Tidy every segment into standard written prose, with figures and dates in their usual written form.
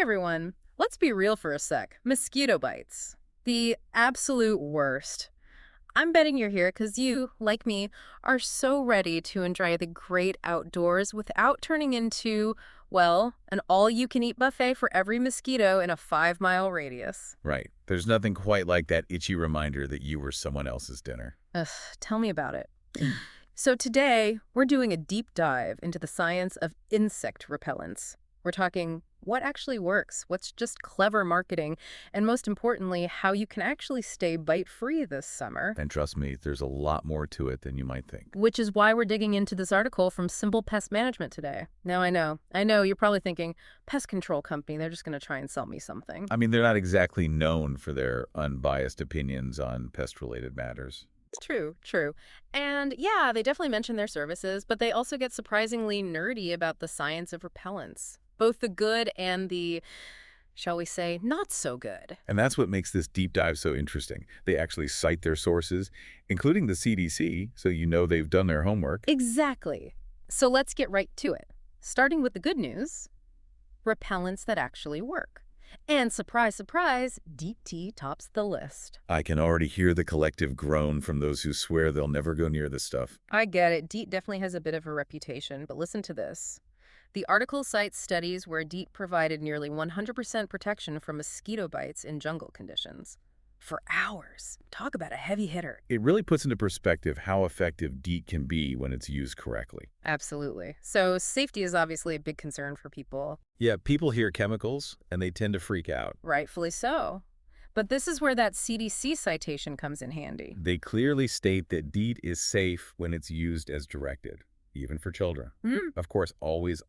Hey everyone, let's be real for a sec. Mosquito bites. The absolute worst. I'm betting you're here because you, like me, are so ready to enjoy the great outdoors without turning into, well, an all-you-can-eat buffet for every mosquito in a 5-mile radius. Right. There's nothing quite like that itchy reminder that you were someone else's dinner. Ugh, tell me about it. So today, we're doing a deep dive into the science of insect repellents. We're talking what actually works, what's just clever marketing, and most importantly, how you can actually stay bite-free this summer. And trust me, there's a lot more to it than you might think. Which is why we're digging into this article from Simple Pest Management today. Now, I know, you're probably thinking, pest control company, they're just going to try and sell me something. I mean, they're not exactly known for their unbiased opinions on pest-related matters. It's true, true. And yeah, they definitely mention their services, but they also get surprisingly nerdy about the science of repellents. Both the good and the, shall we say, not so good. And that's what makes this deep dive so interesting. They actually cite their sources, including the CDC, so you know they've done their homework. Exactly. So let's get right to it. Starting with the good news, repellents that actually work. And surprise, surprise, DEET tops the list. I can already hear the collective groan from those who swear they'll never go near this stuff. I get it. DEET definitely has a bit of a reputation, but listen to this. The article cites studies where DEET provided nearly 100% protection from mosquito bites in jungle conditions. For hours. Talk about a heavy hitter. It really puts into perspective how effective DEET can be when it's used correctly. Absolutely. So safety is obviously a big concern for people. Yeah, people hear chemicals, and they tend to freak out. Rightfully so. But this is where that CDC citation comes in handy. They clearly state that DEET is safe when it's used as directed, even for children. Of course, always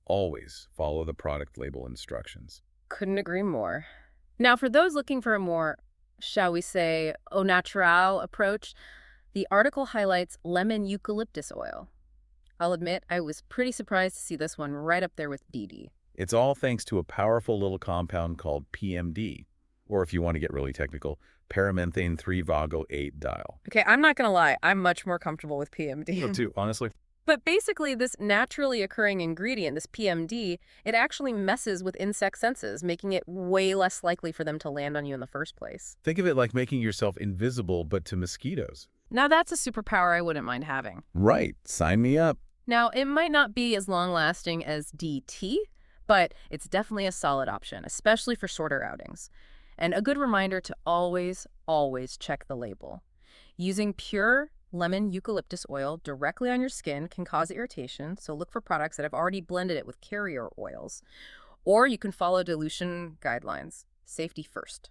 follow the product label instructions. Couldn't agree more. Now, for those looking for a more, shall we say, au naturel approach, the article highlights lemon eucalyptus oil. I'll admit, I was pretty surprised to see this one right up there with DD. It's all thanks to a powerful little compound called PMD, or if you want to get really technical, paramethane 3-vago-8-diol. Okay, I'm not going to lie. I'm much more comfortable with PMD. Me too, honestly. But basically, this naturally occurring ingredient, this PMD, it actually messes with insect senses, making it way less likely for them to land on you in the first place. Think of it like making yourself invisible, but to mosquitoes. Now, that's a superpower I wouldn't mind having. Right. Sign me up. Now, it might not be as long-lasting as DT, but it's definitely a solid option, especially for shorter outings. And a good reminder to always check the label. Using pure lemon eucalyptus oil directly on your skin can cause irritation, so look for products that have already blended it with carrier oils. Or you can follow dilution guidelines. Safety first.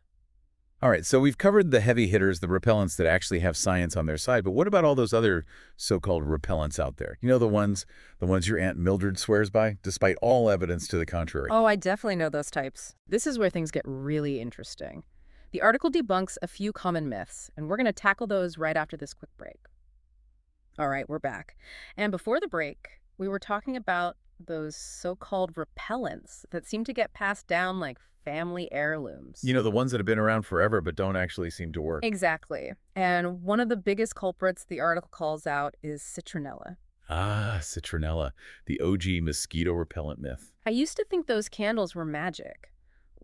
All right, so we've covered the heavy hitters, the repellents that actually have science on their side, but what about all those other so-called repellents out there? You know, the ones your Aunt Mildred swears by, despite all evidence to the contrary. Oh, I definitely know those types. This is where things get really interesting. The article debunks a few common myths, and we're going to tackle those right after this quick break. All right, we're back. And before the break, we were talking about those so-called repellents that seem to get passed down like family heirlooms. You know, the ones that have been around forever but don't actually seem to work. Exactly. And one of the biggest culprits the article calls out is citronella. Ah, citronella, the OG mosquito repellent myth. I used to think those candles were magic.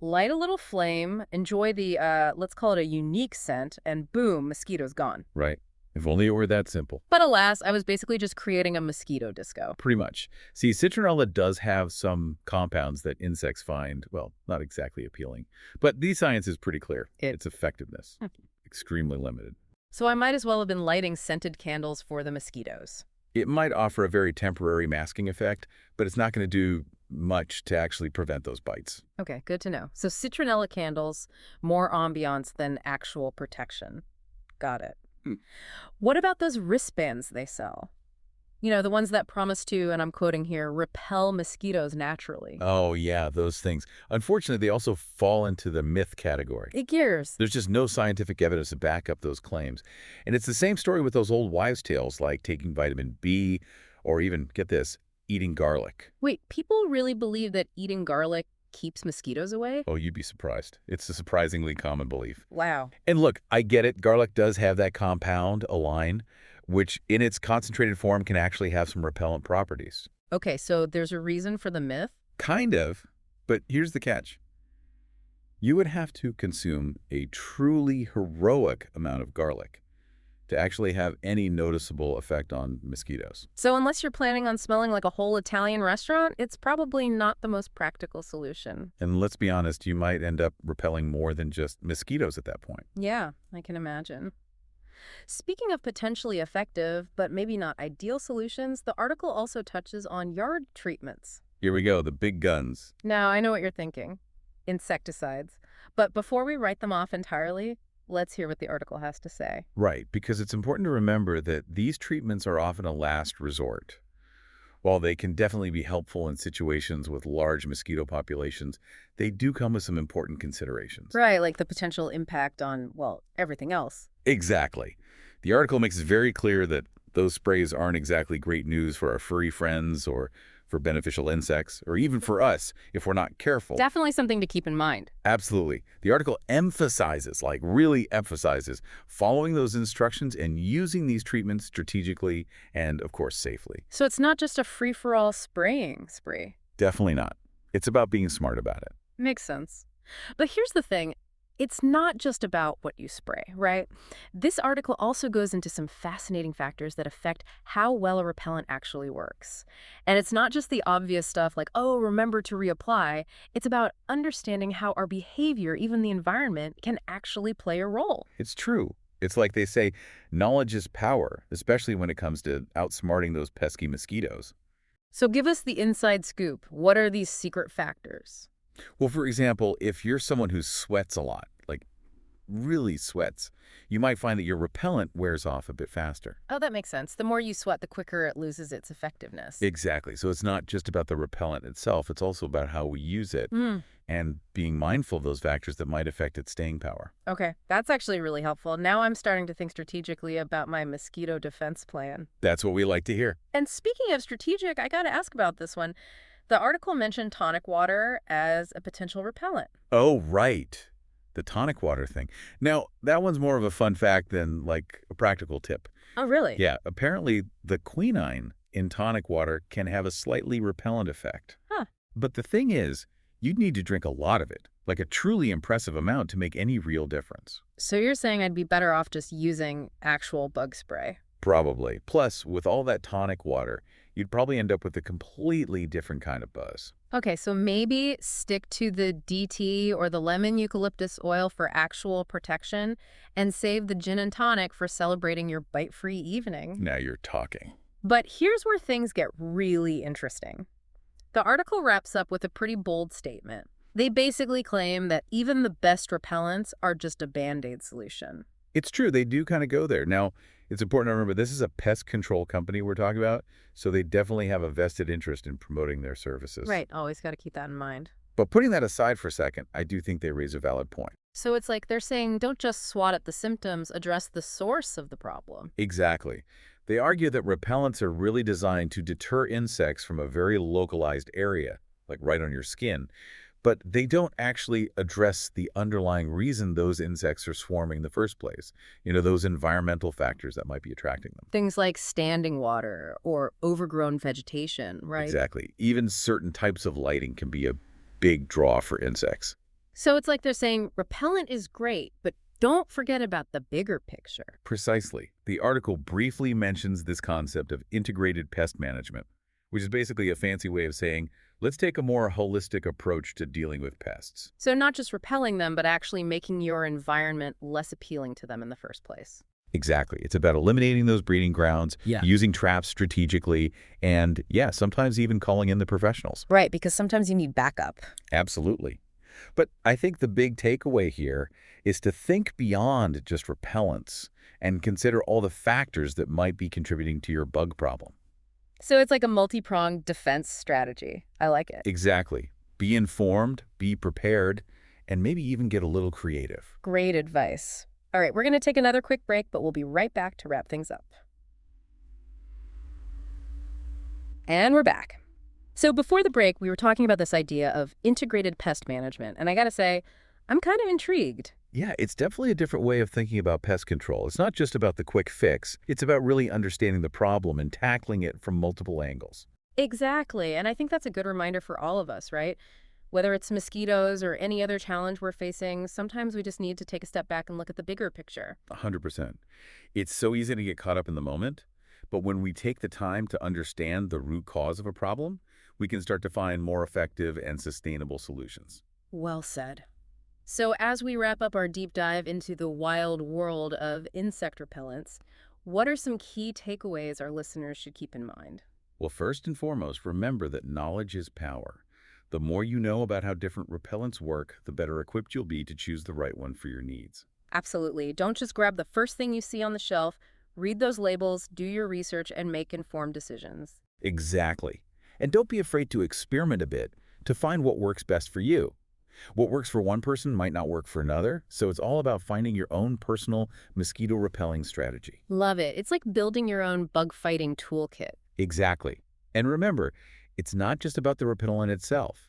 Light a little flame, enjoy the, let's call it a unique scent, and boom, mosquito's gone. Right. If only it were that simple. But alas, I was basically just creating a mosquito disco. Pretty much. See, citronella does have some compounds that insects find, well, not exactly appealing. But the science is pretty clear. Its effectiveness, extremely limited. So I might as well have been lighting scented candles for the mosquitoes. It might offer a very temporary masking effect, but it's not going to do much to actually prevent those bites. Okay, good to know. So citronella candles, more ambiance than actual protection. Got it. What about those wristbands they sell? You know, the ones that promise to, and I'm quoting here, repel mosquitoes naturally. Oh, yeah, those things. Unfortunately, they also fall into the myth category. It gears. There's just no scientific evidence to back up those claims. And it's the same story with those old wives' tales like taking vitamin B or even, get this, eating garlic. Wait, people really believe that eating garlic keeps mosquitoes away? Oh, you'd be surprised. It's a surprisingly common belief. Wow. And look, I get it. Garlic does have that compound, align, which in its concentrated form can actually have some repellent properties. Okay, so there's a reason for the myth? Kind of, but here's the catch. You would have to consume a truly heroic amount of garlic to actually have any noticeable effect on mosquitoes. So unless you're planning on smelling like a whole Italian restaurant, it's probably not the most practical solution. And let's be honest, you might end up repelling more than just mosquitoes at that point. Yeah, I can imagine. Speaking of potentially effective, but maybe not ideal solutions, the article also touches on yard treatments. Here we go, the big guns. Now, I know what you're thinking. Insecticides. But before we write them off entirely, let's hear what the article has to say. Right, because it's important to remember that these treatments are often a last resort. While they can definitely be helpful in situations with large mosquito populations, they do come with some important considerations. Right, like the potential impact on, well, everything else. Exactly. The article makes it very clear that those sprays aren't exactly great news for our furry friends or for beneficial insects, or even for us if we're not careful. Definitely something to keep in mind. Absolutely. The article emphasizes, like really emphasizes, following those instructions and using these treatments strategically and, of course, safely. So it's not just a free-for-all spraying spree. Definitely not. It's about being smart about it. Makes sense. But here's the thing. It's not just about what you spray, right? This article also goes into some fascinating factors that affect how well a repellent actually works. And it's not just the obvious stuff like, oh, remember to reapply. It's about understanding how our behavior, even the environment, can actually play a role. It's true. It's like they say, knowledge is power, especially when it comes to outsmarting those pesky mosquitoes. So give us the inside scoop. What are these secret factors? Well, for example, if you're someone who sweats a lot, like really sweats, you might find that your repellent wears off a bit faster. Oh, that makes sense. The more you sweat, the quicker it loses its effectiveness. Exactly. So it's not just about the repellent itself. It's also about how we use it and being mindful of those factors that might affect its staying power. Okay, that's actually really helpful. Now I'm starting to think strategically about my mosquito defense plan. That's what we like to hear. And speaking of strategic, I got to ask about this one. The article mentioned tonic water as a potential repellent. Oh, right. The tonic water thing. Now, that one's more of a fun fact than like a practical tip. Oh, really? Yeah, apparently the quinine in tonic water can have a slightly repellent effect. Huh. But the thing is, you'd need to drink a lot of it, like a truly impressive amount to make any real difference. So you're saying I'd be better off just using actual bug spray? Probably. Plus, with all that tonic water, you'd probably end up with a completely different kind of buzz. Okay, so maybe stick to the DEET or the lemon eucalyptus oil for actual protection and save the gin and tonic for celebrating your bite-free evening. Now you're talking. But here's where things get really interesting. The article wraps up with a pretty bold statement. They basically claim that even the best repellents are just a Band-Aid solution. It's true, they do kind of go there. Now, it's important to remember this is a pest control company we're talking about, so they definitely have a vested interest in promoting their services. Right, always got to keep that in mind. But putting that aside for a second, I do think they raise a valid point. So it's like they're saying don't just swat at the symptoms, address the source of the problem. Exactly. They argue that repellents are really designed to deter insects from a very localized area, like right on your skin, but they don't actually address the underlying reason those insects are swarming in the first place. You know, those environmental factors that might be attracting them. Things like standing water or overgrown vegetation, right? Exactly. Even certain types of lighting can be a big draw for insects. So it's like they're saying repellent is great, but don't forget about the bigger picture. Precisely. The article briefly mentions this concept of integrated pest management, which is basically a fancy way of saying, let's take a more holistic approach to dealing with pests. So not just repelling them, but actually making your environment less appealing to them in the first place. Exactly. It's about eliminating those breeding grounds, using traps strategically, and yeah, sometimes even calling in the professionals. Right, because sometimes you need backup. Absolutely. But I think the big takeaway here is to think beyond just repellents and consider all the factors that might be contributing to your bug problem. So it's like a multi-pronged defense strategy. I like it. Exactly. Be informed, be prepared, and maybe even get a little creative. Great advice. All right, we're going to take another quick break, but we'll be right back to wrap things up. And we're back. So before the break, we were talking about this idea of integrated pest management, and I gotta say, I'm kind of intrigued. Yeah, it's definitely a different way of thinking about pest control. It's not just about the quick fix. It's about really understanding the problem and tackling it from multiple angles. Exactly, and I think that's a good reminder for all of us, right? Whether it's mosquitoes or any other challenge we're facing, sometimes we just need to take a step back and look at the bigger picture. 100%. It's so easy to get caught up in the moment, but when we take the time to understand the root cause of a problem, we can start to find more effective and sustainable solutions. Well said. So, as we wrap up our deep dive into the wild world of insect repellents, what are some key takeaways our listeners should keep in mind? Well, first and foremost, remember that knowledge is power. The more you know about how different repellents work, the better equipped you'll be to choose the right one for your needs. Absolutely. Don't just grab the first thing you see on the shelf. Read those labels, do your research, and make informed decisions. Exactly. And don't be afraid to experiment a bit to find what works best for you. What works for one person might not work for another, so it's all about finding your own personal mosquito repelling strategy. Love it. It's like building your own bug fighting toolkit. Exactly. And remember, it's not just about the repellent itself.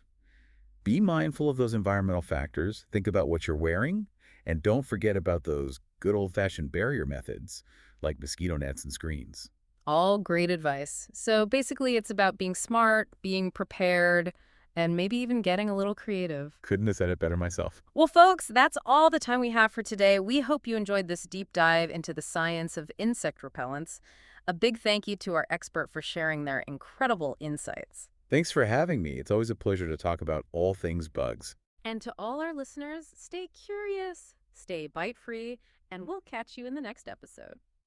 Be mindful of those environmental factors, think about what you're wearing, and don't forget about those good old-fashioned barrier methods like mosquito nets and screens. All great advice. So basically, it's about being smart, being prepared, and maybe even getting a little creative. Couldn't have said it better myself. Well, folks, that's all the time we have for today. We hope you enjoyed this deep dive into the science of insect repellents. A big thank you to our expert for sharing their incredible insights. Thanks for having me. It's always a pleasure to talk about all things bugs. And to all our listeners, stay curious, stay bite free, and we'll catch you in the next episode.